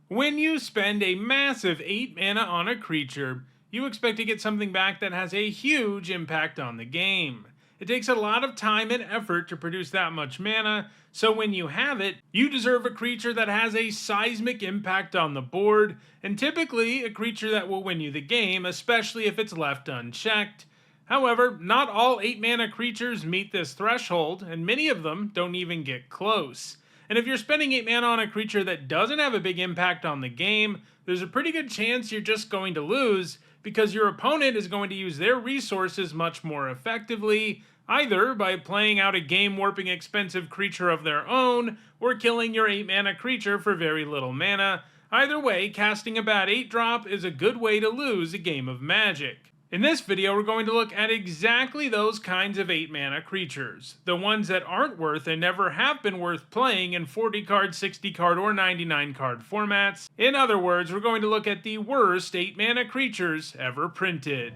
When you spend a massive 8 mana on a creature, you expect to get something back that has a huge impact on the game. It takes a lot of time and effort to produce that much mana, so when you have it, you deserve a creature that has a seismic impact on the board, and typically a creature that will win you the game, especially if it's left unchecked. However, not all 8 mana creatures meet this threshold, and many of them don't even get close. And if you're spending 8 mana on a creature that doesn't have a big impact on the game, there's a pretty good chance you're just going to lose because your opponent is going to use their resources much more effectively, either by playing out a game-warping expensive creature of their own, or killing your 8 mana creature for very little mana. Either way, casting a bad 8-drop is a good way to lose a game of Magic. In this video, we're going to look at exactly those kinds of 8 mana creatures. The ones that aren't worth and never have been worth playing in 40 card, 60 card, or 99 card formats. In other words, we're going to look at the worst 8 mana creatures ever printed.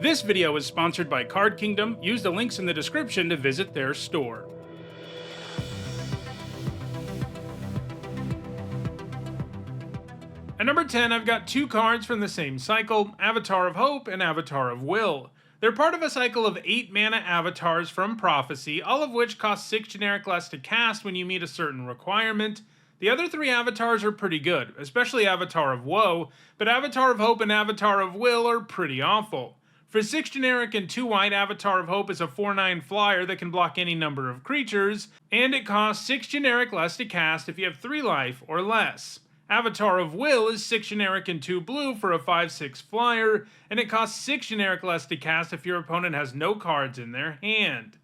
This video is sponsored by Card Kingdom. Use the links in the description to visit their store. At number 10, I've got two cards from the same cycle, Avatar of Hope and Avatar of Will. They're part of a cycle of 8 mana avatars from Prophecy, all of which cost 6 generic less to cast when you meet a certain requirement. The other 3 avatars are pretty good, especially Avatar of Woe, but Avatar of Hope and Avatar of Will are pretty awful. For 6 generic and 2 white, Avatar of Hope is a 4/9 flyer that can block any number of creatures, and it costs 6 generic less to cast if you have 3 life or less. Avatar of Will is 6 generic and 2 blue for a 5/6 flyer, and it costs 6 generic less to cast if your opponent has no cards in their hand.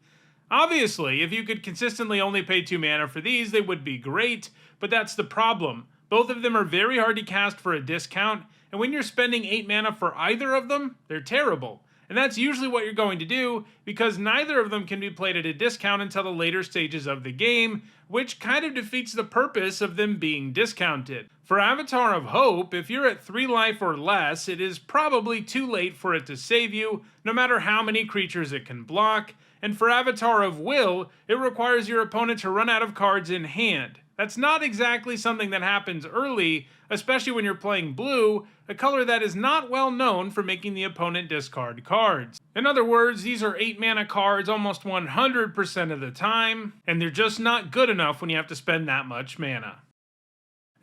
Obviously, if you could consistently only pay 2 mana for these, they would be great, but that's the problem. Both of them are very hard to cast for a discount, and when you're spending 8 mana for either of them, they're terrible. And that's usually what you're going to do, because neither of them can be played at a discount until the later stages of the game, which kind of defeats the purpose of them being discounted. For Avatar of Hope, if you're at 3 life or less, it is probably too late for it to save you, no matter how many creatures it can block. And for Avatar of Will, it requires your opponent to run out of cards in hand. That's not exactly something that happens early, especially when you're playing blue, a color that is not well known for making the opponent discard cards. In other words, these are 8 mana cards almost 100% of the time, and they're just not good enough when you have to spend that much mana.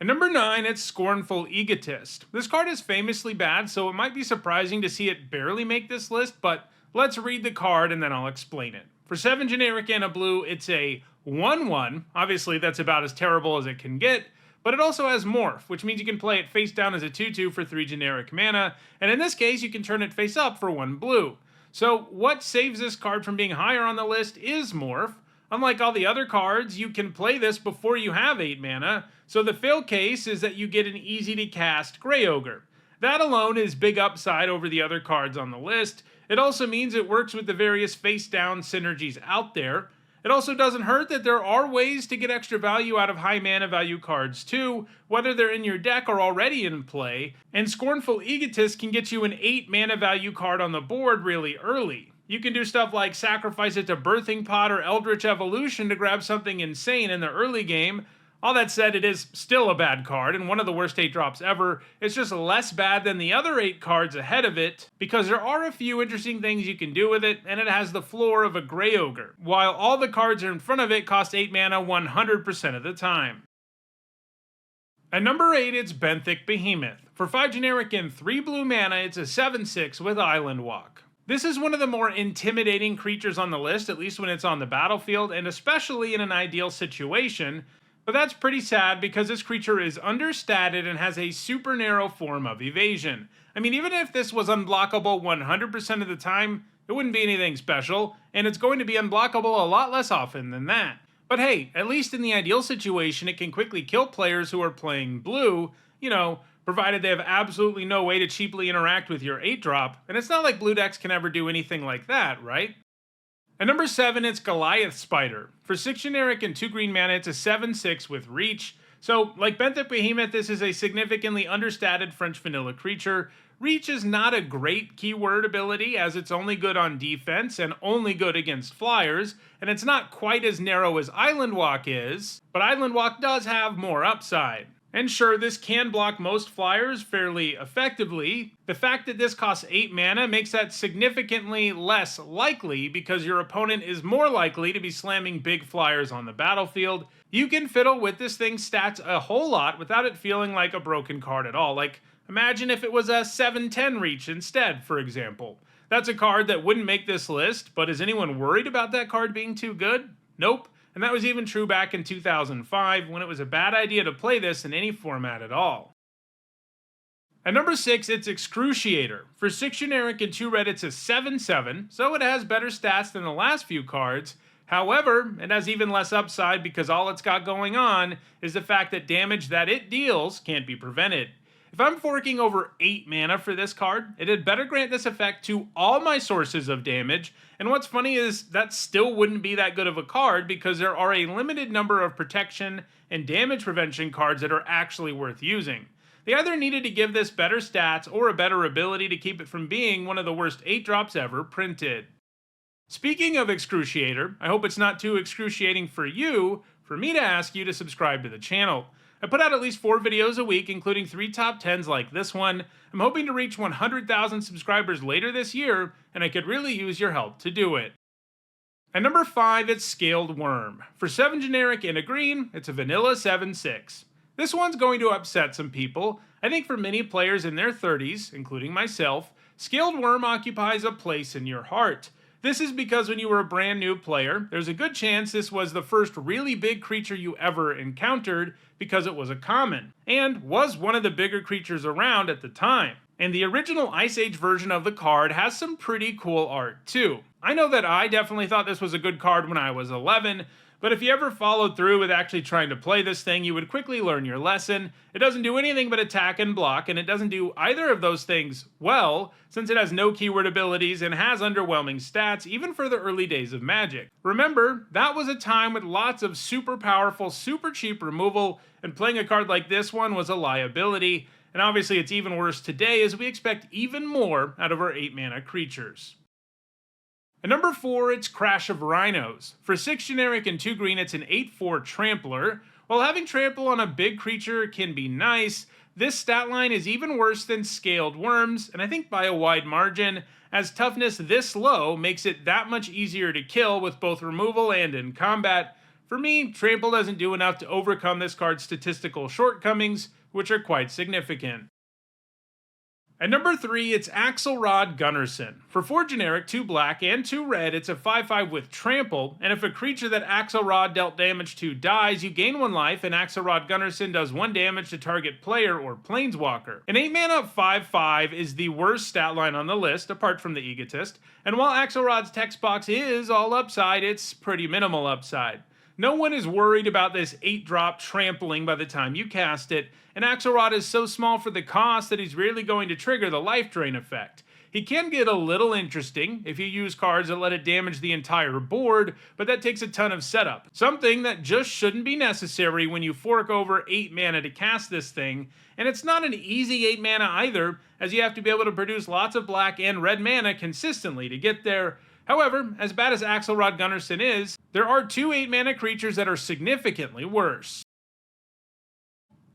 At number 9, it's Scornful Egotist. This card is famously bad, so it might be surprising to see it barely make this list, but let's read the card and then I'll explain it. For 7 generic and a blue, it's a 1/1, obviously that's about as terrible as it can get, but it also has Morph, which means you can play it face down as a 2/2 for 3 generic mana, and in this case you can turn it face up for 1 blue. So what saves this card from being higher on the list is Morph. Unlike all the other cards, you can play this before you have 8 mana, so the fail case is that you get an easy to cast Grey Ogre. That alone is big upside over the other cards on the list. It also means it works with the various face-down synergies out there. It also doesn't hurt that there are ways to get extra value out of high mana value cards too, whether they're in your deck or already in play, and Scornful Egotist can get you an 8 mana value card on the board really early. You can do stuff like sacrifice it to Birthing Pod or Eldritch Evolution to grab something insane in the early game. All that said, it is still a bad card, and one of the worst 8 drops ever. It's just less bad than the other 8 cards ahead of it, because there are a few interesting things you can do with it, and it has the floor of a Grey Ogre, while all the cards in front of it cost 8 mana 100% of the time. At number 8, it's Benthic Behemoth. For 5 generic and 3 blue mana, it's a 7/6 with Island Walk. This is one of the more intimidating creatures on the list, at least when it's on the battlefield, and especially in an ideal situation. But that's pretty sad because this creature is understated and has a super narrow form of evasion. I mean, even if this was unblockable 100% of the time, it wouldn't be anything special, and it's going to be unblockable a lot less often than that. But hey, at least in the ideal situation, it can quickly kill players who are playing blue, provided they have absolutely no way to cheaply interact with your 8-drop, and it's not like blue decks can ever do anything like that, right? At number 7, it's Goliath Spider. For 6 generic and 2 green mana, it's a 7/6 with Reach. So, like Benthic Behemoth, this is a significantly understated French vanilla creature. Reach is not a great keyword ability, as it's only good on defense and only good against flyers, and it's not quite as narrow as Island Walk is, but Island Walk does have more upside. And sure, this can block most flyers fairly effectively. The fact that this costs 8 mana makes that significantly less likely because your opponent is more likely to be slamming big flyers on the battlefield. You can fiddle with this thing's stats a whole lot without it feeling like a broken card at all. Like, imagine if it was a 7/10 reach instead, for example. That's a card that wouldn't make this list, but is anyone worried about that card being too good? Nope. And that was even true back in 2005, when it was a bad idea to play this in any format at all. At number 6, it's Excruciator. For 6 generic and 2 red, it's a 7/7, so it has better stats than the last few cards. However, it has even less upside because all it's got going on is the fact that damage that it deals can't be prevented. If I'm forking over 8 mana for this card, it had better grant this effect to all my sources of damage, and what's funny is that still wouldn't be that good of a card because there are a limited number of protection and damage prevention cards that are actually worth using. They either needed to give this better stats or a better ability to keep it from being one of the worst 8-drops ever printed. Speaking of Excruciator, I hope it's not too excruciating for you for me to ask you to subscribe to the channel. I put out at least 4 videos a week, including 3 top 10s like this one. I'm hoping to reach 100,000 subscribers later this year, and I could really use your help to do it. At number 5, it's Scaled Wurm. For 7 generic and a green, it's a vanilla 7/6. This one's going to upset some people. I think for many players in their 30s, including myself, Scaled Wurm occupies a place in your heart. This is because when you were a brand new player, there's a good chance this was the first really big creature you ever encountered because it was a common, and was one of the bigger creatures around at the time. And the original Ice Age version of the card has some pretty cool art too. I know that I definitely thought this was a good card when I was 11, but if you ever followed through with actually trying to play this thing, you would quickly learn your lesson. It doesn't do anything but attack and block, and it doesn't do either of those things well, since it has no keyword abilities and has underwhelming stats, even for the early days of Magic. Remember, that was a time with lots of super powerful, super cheap removal, and playing a card like this one was a liability, and obviously it's even worse today as we expect even more out of our 8 mana creatures. At number 4, it's Crash of Rhinos. For 6 generic and 2 green, it's an 8/4 Trampler. While having trample on a big creature can be nice, this stat line is even worse than Scaled Worms, and I think by a wide margin, as toughness this low makes it that much easier to kill with both removal and in combat. For me, trample doesn't do enough to overcome this card's statistical shortcomings, which are quite significant. At number 3, it's Axelrod Gunnarson. For 4 generic, 2 black, and 2 red, it's a 5/5 with trample, and if a creature that Axelrod dealt damage to dies, you gain 1 life, and Axelrod Gunnarson does 1 damage to target player or planeswalker. An 8 mana 5/5 is the worst stat line on the list, apart from the Egotist, and while Axelrod's text box is all upside, it's pretty minimal upside. No one is worried about this 8-drop trampling by the time you cast it, and Axelrod is so small for the cost that he's rarely going to trigger the life drain effect. He can get a little interesting if you use cards that let it damage the entire board, but that takes a ton of setup. Something that just shouldn't be necessary when you fork over 8 mana to cast this thing, and it's not an easy 8 mana either, as you have to be able to produce lots of black and red mana consistently to get there. However, as bad as Axelrod Gunnarson is, there are 2 8 mana creatures that are significantly worse.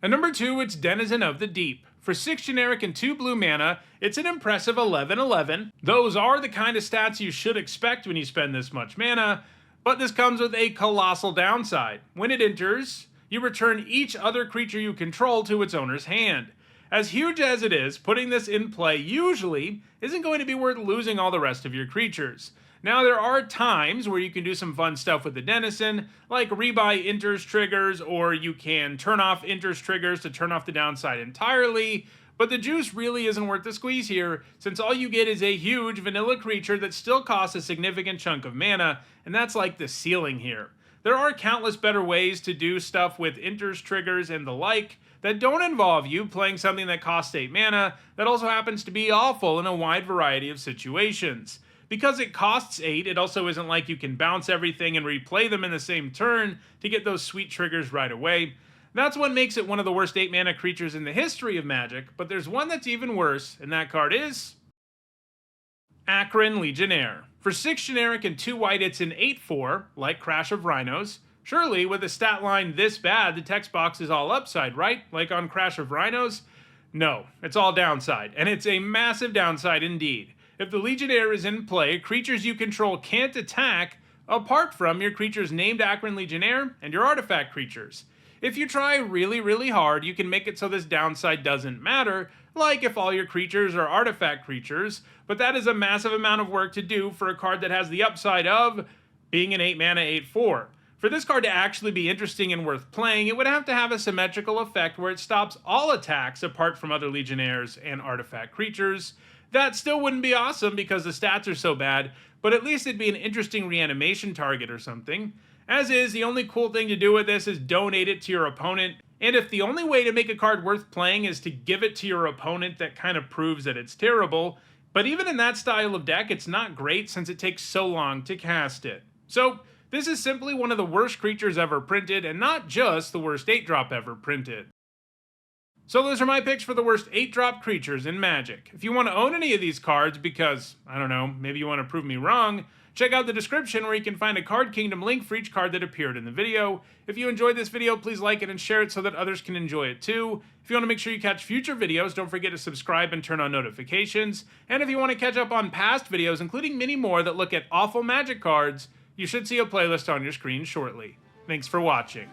At number 2, it's Denizen of the Deep. For 6 generic and 2 blue mana, it's an impressive 11/11. Those are the kind of stats you should expect when you spend this much mana, but this comes with a colossal downside. When it enters, you return each other creature you control to its owner's hand. As huge as it is, putting this in play usually isn't going to be worth losing all the rest of your creatures. Now, there are times where you can do some fun stuff with the Denizen, like rebuy enters triggers, or you can turn off enters triggers to turn off the downside entirely, but the juice really isn't worth the squeeze here, since all you get is a huge vanilla creature that still costs a significant chunk of mana, and that's like the ceiling here. There are countless better ways to do stuff with enters triggers and the like that don't involve you playing something that costs 8 mana that also happens to be awful in a wide variety of situations. Because it costs 8, it also isn't like you can bounce everything and replay them in the same turn to get those sweet triggers right away. That's what makes it one of the worst 8 mana creatures in the history of Magic, but there's one that's even worse, and that card is Akron Legionnaire. For 6 generic and 2 white, it's an 8/4, like Crash of Rhinos. Surely, with a stat line this bad, the text box is all upside, right? Like on Crash of Rhinos? No, it's all downside, and it's a massive downside indeed. If the Legionnaire is in play, creatures you control can't attack apart from your creatures named Akron Legionnaire and your artifact creatures. If you try really, really hard, you can make it so this downside doesn't matter, like if all your creatures are artifact creatures, but that is a massive amount of work to do for a card that has the upside of being an 8 mana 8/4. For this card to actually be interesting and worth playing, it would have to have a symmetrical effect where it stops all attacks apart from other Legionnaires and artifact creatures. That still wouldn't be awesome because the stats are so bad, but at least it'd be an interesting reanimation target or something. As is, the only cool thing to do with this is donate it to your opponent, and if the only way to make a card worth playing is to give it to your opponent, that kind of proves that it's terrible. But even in that style of deck, it's not great since it takes so long to cast it. So, this is simply one of the worst creatures ever printed, and not just the worst 8-drop ever printed. So those are my picks for the worst 8-drop creatures in Magic. If you want to own any of these cards because, I don't know, maybe you want to prove me wrong, check out the description where you can find a Card Kingdom link for each card that appeared in the video. If you enjoyed this video, please like it and share it so that others can enjoy it too. If you want to make sure you catch future videos, don't forget to subscribe and turn on notifications. And if you want to catch up on past videos, including many more that look at awful Magic cards, you should see a playlist on your screen shortly. Thanks for watching.